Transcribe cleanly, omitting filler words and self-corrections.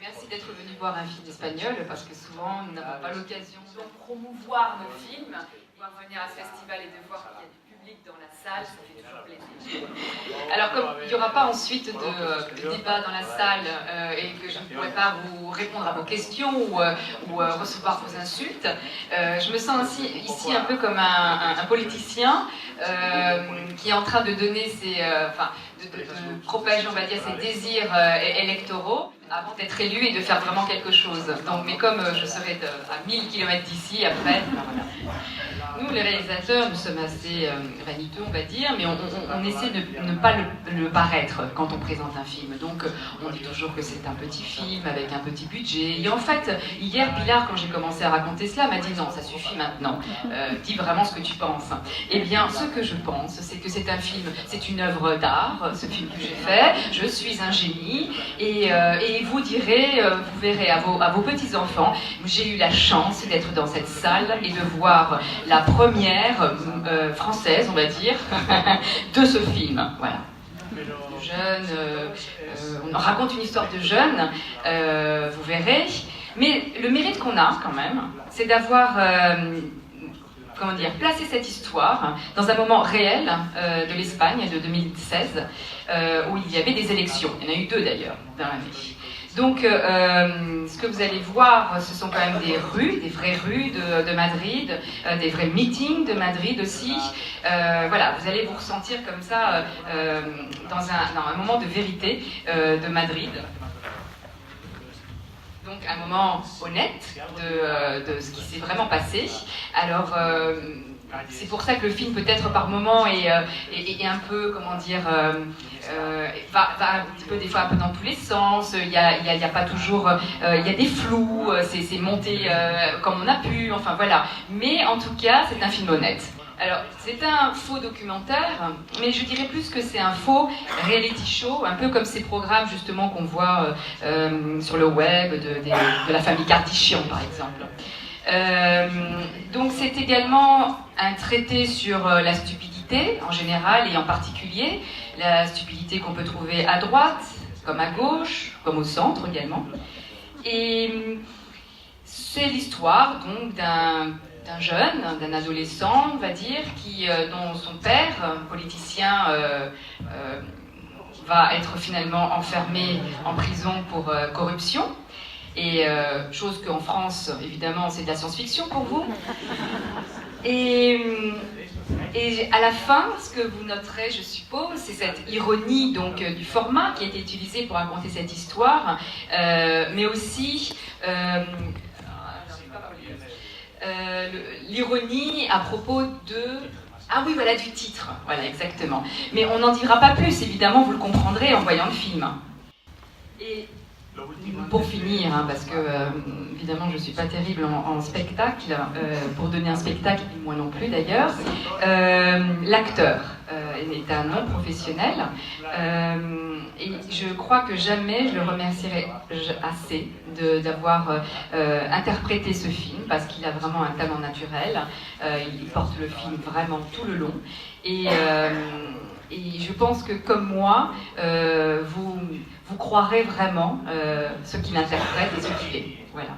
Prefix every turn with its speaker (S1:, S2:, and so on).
S1: Merci d'être venu voir un film espagnol, parce que souvent nous n'avons pas l'occasion de promouvoir nos films, de pouvoir venir à ce festival et de voir qu'il y a du public dans la salle, ça fait toujours plaisir. Alors comme il n'y aura pas ensuite de débat dans la salle et que je ne pourrai pas vous répondre à vos questions ou recevoir vos insultes, je me sens ici un peu comme un politicien qui est en train de donner ses... de propager, on va dire, ses désirs électoraux avant d'être élu et de faire vraiment quelque chose. Donc, mais comme je serai à 1000 km d'ici, après, voilà. Nous, les réalisateurs, nous sommes assez vaniteux, on va dire, mais on essaie de ne pas le paraître quand on présente un film. Donc, on dit toujours que c'est un petit film avec un petit budget. Et en fait, hier, Pilar, quand j'ai commencé à raconter cela, m'a dit non, ça suffit maintenant. Dis vraiment ce que tu penses. Eh bien, ce que je pense, c'est que c'est un film, c'est une œuvre d'art, ce film que j'ai fait. Je suis un génie et vous direz, vous verrez à vos petits-enfants, j'ai eu la chance d'être dans cette salle et de voir la première française, on va dire, de ce film. Voilà. On raconte une histoire de jeunes, vous verrez. Mais le mérite qu'on a, quand même, c'est d'avoir... comment dire, placer cette histoire dans un moment réel de l'Espagne de 2016, où il y avait des élections. Il y en a eu 2 d'ailleurs dans l'année. Donc, ce que vous allez voir, ce sont quand même des rues, des vraies rues de Madrid, des vrais meetings de Madrid aussi. Voilà, vous allez vous ressentir comme ça dans un moment de vérité de Madrid. Donc un moment honnête de ce qui s'est vraiment passé. Alors c'est pour ça que le film peut-être par moment est un peu, comment dire, va un petit peu des fois un peu dans tous les sens. Il y a pas toujours, il y a des flous, c'est monté comme on a pu, enfin voilà. Mais en tout cas c'est un film honnête. Alors, c'est un faux documentaire, mais je dirais plus que c'est un faux reality show, un peu comme ces programmes justement qu'on voit sur le web de la famille Kardashian, par exemple. Donc c'est également un traité sur la stupidité en général et en particulier, la stupidité qu'on peut trouver à droite, comme à gauche, comme au centre également. Et c'est l'histoire donc d'un jeune, d'un adolescent, on va dire, dont son père, politicien, va être finalement enfermé en prison pour corruption. Et chose qu'en France, évidemment, c'est de la science-fiction pour vous. Et à la fin, ce que vous noterez, je suppose, c'est cette ironie donc, du format qui a été utilisé pour raconter cette histoire, mais aussi... l'ironie à propos de... Ah oui, voilà, du titre. Voilà, exactement. Mais on n'en dira pas plus, évidemment, vous le comprendrez en voyant le film. Et pour finir, hein, parce que, évidemment, je ne suis pas terrible en spectacle, pour donner un spectacle, moi non plus d'ailleurs, l'acteur est un non professionnel, et je crois que jamais je le remercierai assez d'avoir interprété ce film, parce qu'il a vraiment un talent naturel, il porte le film vraiment tout le long, et je pense que comme moi, vous croirez vraiment ce qu'il interprète et ce qu'il est. Voilà.